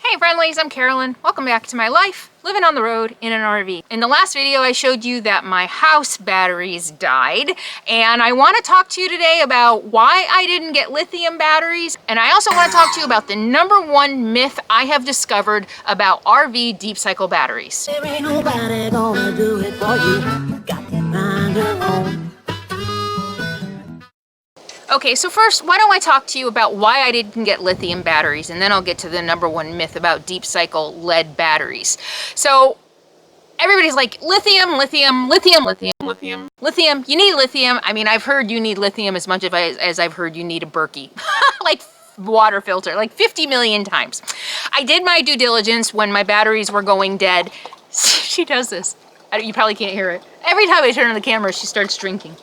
Hey friendlies, I'm Carolyn. Welcome back to my life, living on the road in an RV. In the last video, I showed you that my house batteries died, and I want to talk to you today about why I didn't get lithium batteries, and I also want to talk to you about the #1 myth I have discovered about RV deep cycle batteries. There ain't nobody gonna do it for you. Got to find your own. Okay, so first, why don't I talk to you about why I didn't get lithium batteries, and then I'll get to the #1 myth about deep cycle lead batteries. So everybody's like, lithium, lithium, lithium, lithium, lithium, lithium. You need lithium. I mean, I've heard you need lithium as much as I've heard you need a Berkey. Like water filter, like 50 million times. I did my due diligence when my batteries were going dead. She does this. You probably can't hear it. Every time I turn on the camera, she starts drinking.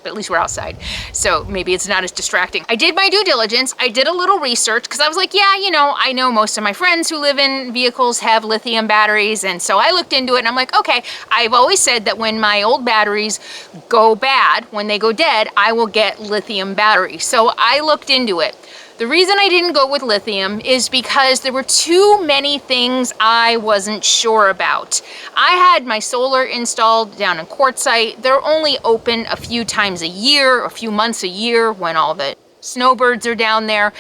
But at least we're outside, so maybe it's not as distracting. I did my due diligence. I did a little research because I was like, yeah, you know, I know most of my friends who live in vehicles have lithium batteries, and so I looked into it and I'm like, okay, I've always said that when my old batteries go bad, when they go dead, I will get lithium batteries. So I looked into it. The reason I didn't go with lithium is because there were too many things I wasn't sure about. I had my solar installed down in Quartzsite. They're only open a few times a year, a few months a year when all the snowbirds are down there.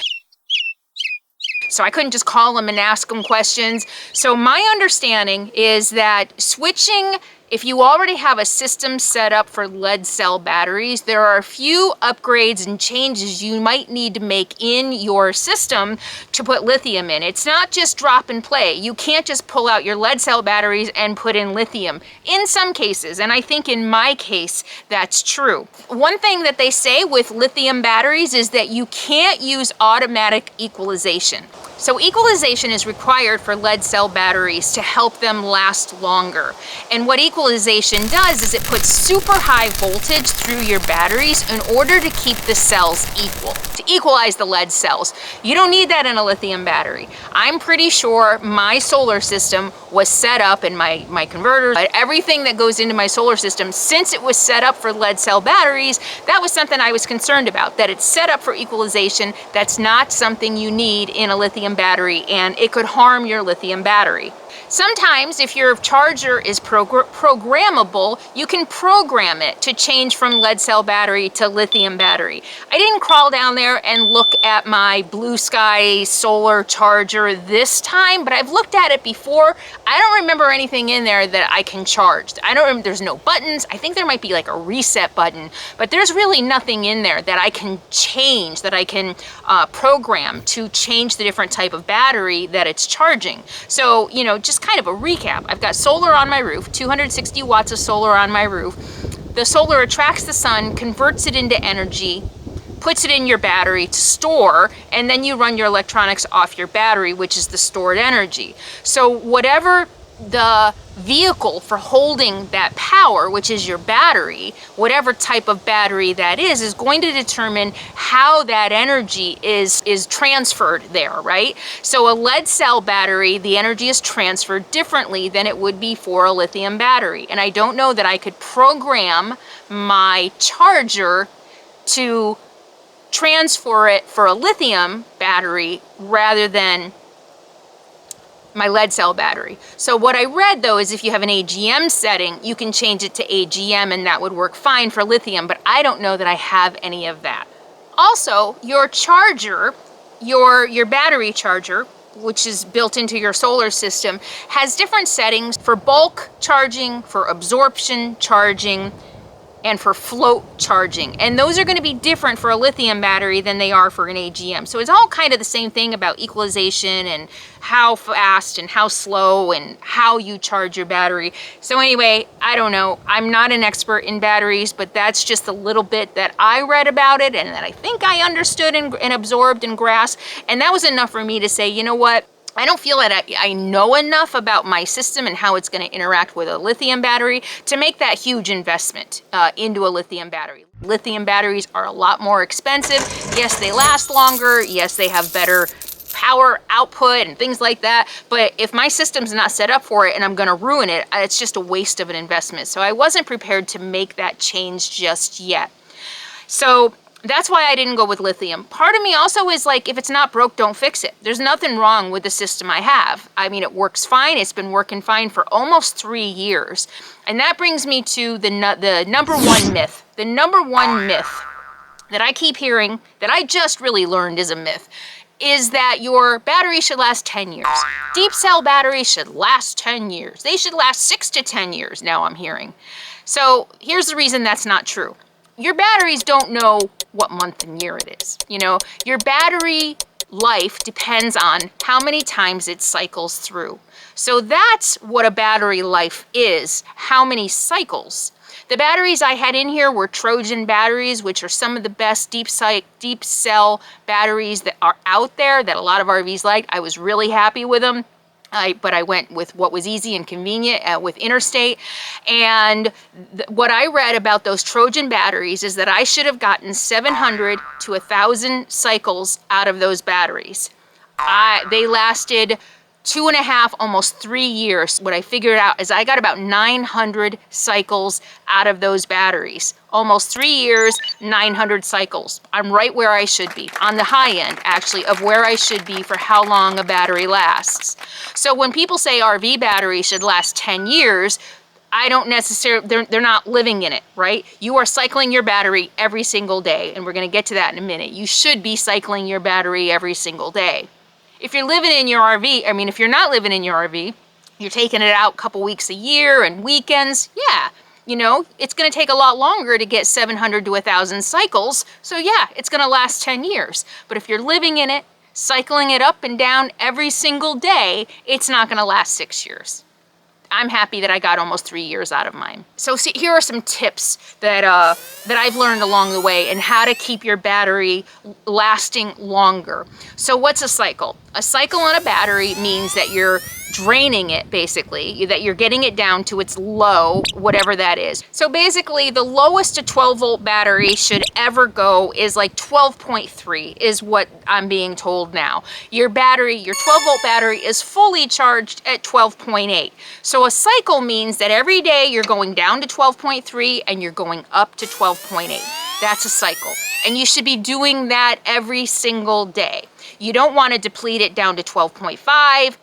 So I couldn't just call them and ask them questions. So my understanding is that switching, if you already have a system set up for lead cell batteries, there are a few upgrades and changes you might need to make in your system to put lithium in. It's not just drop and play. You can't just pull out your lead cell batteries and put in lithium. In some cases, and I think in my case, that's true. One thing that they say with lithium batteries is that you can't use automatic equalization. So equalization is required for lead cell batteries to help them last longer. And what equalization does is it puts super high voltage through your batteries in order to keep the cells equal, to equalize the lead cells. You don't need that in a lithium battery. I'm pretty sure my solar system was set up, and my converters, everything that goes into my solar system, since it was set up for lead cell batteries, that was something I was concerned about, that it's set up for equalization. That's not something you need in a lithium battery, and it could harm your lithium battery. Sometimes if your charger is programmable, you can program it to change from lead cell battery to lithium battery. I didn't crawl down there and look at my Blue Sky solar charger this time, but I've looked at it before. I don't remember anything in there that I can charge. I don't remember, there's no buttons. I think there might be like a reset button, but there's really nothing in there that I can change, that I can program to change the different type of battery that it's charging. So, you know, just kind of a recap. I've got solar on my roof, 260 watts of solar on my roof. The solar attracts the sun, converts it into energy, puts it in your battery to store, and then you run your electronics off your battery, which is the stored energy. So whatever the vehicle for holding that power, which is your battery, whatever type of battery that is going to determine how that energy is transferred there, right? So a lead cell battery, the energy is transferred differently than it would be for a lithium battery. And I don't know that I could program my charger to transfer it for a lithium battery rather than my lead cell battery. So what I read though is if you have an AGM setting, you can change it to AGM and that would work fine for lithium, but I don't know that I have any of that. Also, your charger, your battery charger, which is built into your solar system, has different settings for bulk charging, for absorption charging, and for float charging. And those are going to be different for a lithium battery than they are for an AGM. So it's all kind of the same thing about equalization and how fast and how slow and how you charge your battery. So anyway, I don't know. I'm not an expert in batteries, but that's just a little bit that I read about it and that I think I understood and absorbed and grasped. And that was enough for me to say, you know what? I don't feel that I know enough about my system and how it's going to interact with a lithium battery to make that huge investment into a lithium battery. Lithium batteries are a lot more expensive. Yes, they last longer. Yes, they have better power output and things like that. But if my system's not set up for it and I'm going to ruin it, it's just a waste of an investment. So I wasn't prepared to make that change just yet. So That's why I didn't go with lithium. Part of me also is like, if it's not broke, don't fix it. There's nothing wrong with the system I have. I mean, it works fine. It's been working fine for almost 3 years. And that brings me to the number one myth. The number one myth that I keep hearing, that I just really learned is a myth, is that your battery should last 10 years. Deep cell batteries should last 10 years. They should last 6 to 10 years, now I'm hearing. So here's the reason that's not true. Your batteries don't know what month and year it is. You know, your battery life depends on how many times it cycles through. So that's what a battery life is, how many cycles. The batteries I had in here were Trojan batteries, which are some of the best deep cell batteries that are out there that a lot of RVs like. I was really happy with them. But I went with what was easy and convenient with Interstate. And what I read about those Trojan batteries is that I should have gotten 700 to 1,000 cycles out of those batteries. They lasted 2.5, almost 3 years. What I figured out is I got about 900 cycles out of those batteries. Almost 3 years, 900 cycles. I'm right where I should be, on the high end, actually, of where I should be for how long a battery lasts. So when people say RV batteries should last 10 years, I don't necessarily, they're not living in it, right? You are cycling your battery every single day, and we're gonna get to that in a minute. You should be cycling your battery every single day. If you're living in your RV, I mean, if you're not living in your RV, you're taking it out a couple weeks a year and weekends, yeah, you know, it's gonna take a lot longer to get 700 to 1,000 cycles, so yeah, it's gonna last 10 years. But if you're living in it, cycling it up and down every single day, it's not gonna last 6 years. I'm happy that I got almost 3 years out of mine. So see, here are some tips that I've learned along the way and how to keep your battery lasting longer. So what's a cycle? A cycle on a battery means that you're draining it, basically, that you're getting it down to its low, whatever that is. So basically, the lowest a 12-volt battery should ever go is like 12.3 is what I'm being told now. Your battery, your 12-volt battery is fully charged at 12.8. So a cycle means that every day you're going down to 12.3 and you're going up to 12.8. That's a cycle. And you should be doing that every single day. You don't want to deplete it down to 12.5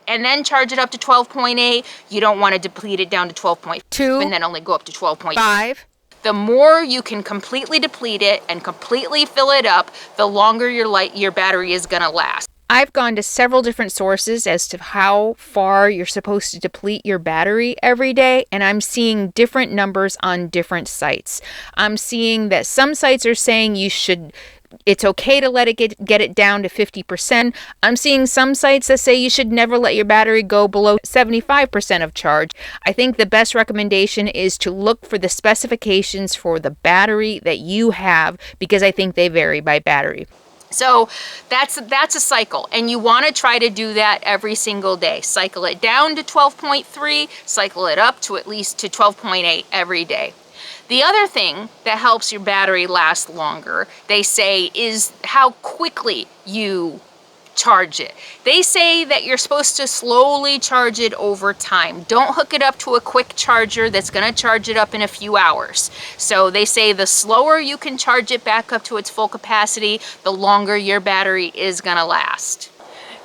and then charge it up to 12.8. You don't want to deplete it down to 12.2 and then only go up to 12.5. The more you can completely deplete it and completely fill it up, the longer your battery is going to last. I've gone to several different sources as to how far you're supposed to deplete your battery every day, and I'm seeing different numbers on different sites. I'm seeing that some sites are saying it's okay to let it get it down to 50%. I'm seeing some sites that say you should never let your battery go below 75% of charge. I think the best recommendation is to look for the specifications for the battery that you have, because I think they vary by battery. So that's a cycle, and you want to try to do that every single day. Cycle it down to 12.3, cycle it up to at least to 12.8 every day. The other thing that helps your battery last longer, they say, is how quickly you charge it. They say that you're supposed to slowly charge it over time. Don't hook it up to a quick charger that's going to charge it up in a few hours. So they say the slower you can charge it back up to its full capacity, the longer your battery is going to last.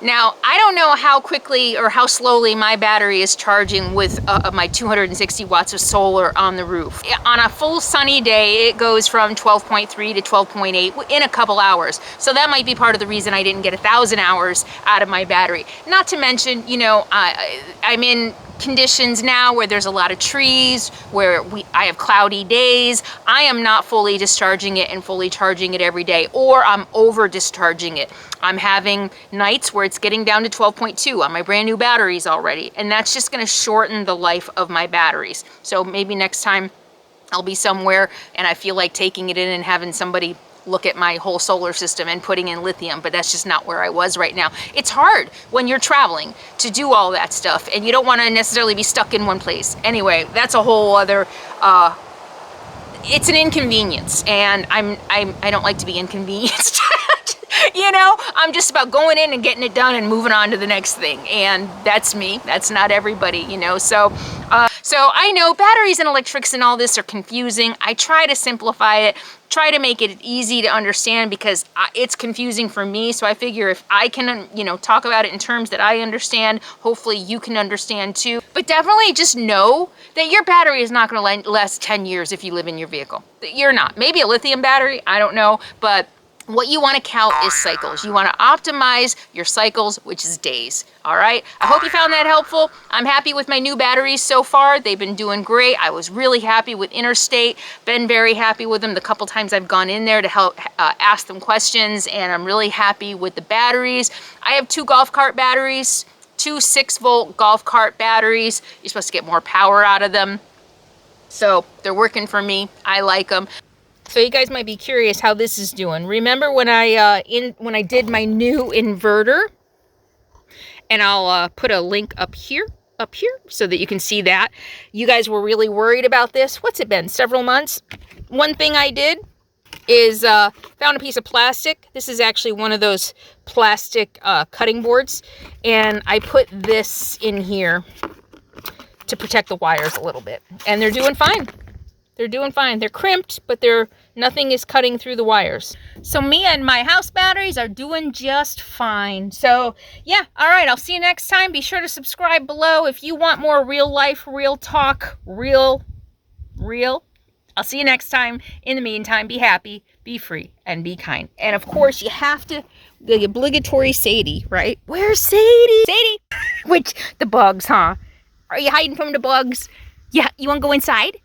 Now, I don't know how quickly or how slowly my battery is charging with my 260 watts of solar on the roof. On a full sunny day, it goes from 12.3 to 12.8 in a couple hours. So that might be part of the reason I didn't get 1,000 hours out of my battery. Not to mention, you know, I'm in conditions now where there's a lot of trees, where I have cloudy days. I am not fully discharging it and fully charging it every day, or I'm over discharging it. I'm having nights where it's getting down to 12.2 on my brand new batteries already, and that's just going to shorten the life of my batteries. So maybe next time I'll be somewhere and I feel like taking it in and having somebody look at my whole solar system and putting in lithium, but that's just not where I was right now. It's hard when you're traveling to do all that stuff, and you don't want to necessarily be stuck in one place. Anyway, that's a whole other, it's an inconvenience, and I don't like to be inconvenienced. You know, I'm just about going in and getting it done and moving on to the next thing, and that's me. That's not everybody, you know. So So I know batteries and electrics and all this are confusing. I try to simplify it, try to make it easy to understand because it's confusing for me. So I figure if I can, you know, talk about it in terms that I understand, hopefully you can understand too. But definitely just know that your battery is not going to last 10 years if you live in your vehicle. You're not. Maybe a lithium battery, I don't know, but what you want to count is cycles. You want to optimize your cycles, which is days. All right. I hope you found that helpful. I'm happy with my new batteries so far. They've been doing great. I was really happy with Interstate. Been very happy with them the couple times I've gone in there to help ask them questions, and I'm really happy with the batteries. I have 2 golf cart batteries, 2 6-volt golf cart batteries. You're supposed to get more power out of them. So they're working for me. I like them. So you guys might be curious how this is doing. Remember when I did my new inverter? And I'll put a link up here, so that you can see that. You guys were really worried about this. What's it been? Several months? One thing I did is found a piece of plastic. This is actually one of those plastic cutting boards. And I put this in here to protect the wires a little bit. And they're doing fine. They're doing fine. They're crimped, but nothing is cutting through the wires. So me and my house batteries are doing just fine. So yeah, all right, I'll see you next time. Be sure to subscribe below if you want more real life, real talk, real. I'll see you next time. In the meantime, be happy, be free, and be kind. And of course, you have to, the obligatory Sadie, right? Where's Sadie? Sadie! Which, the bugs, huh? Are you hiding from the bugs? Yeah, you want to go inside?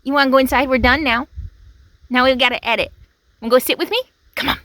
You want to go inside? We're done now. Now we've got to edit. Want to go sit with me? Come on.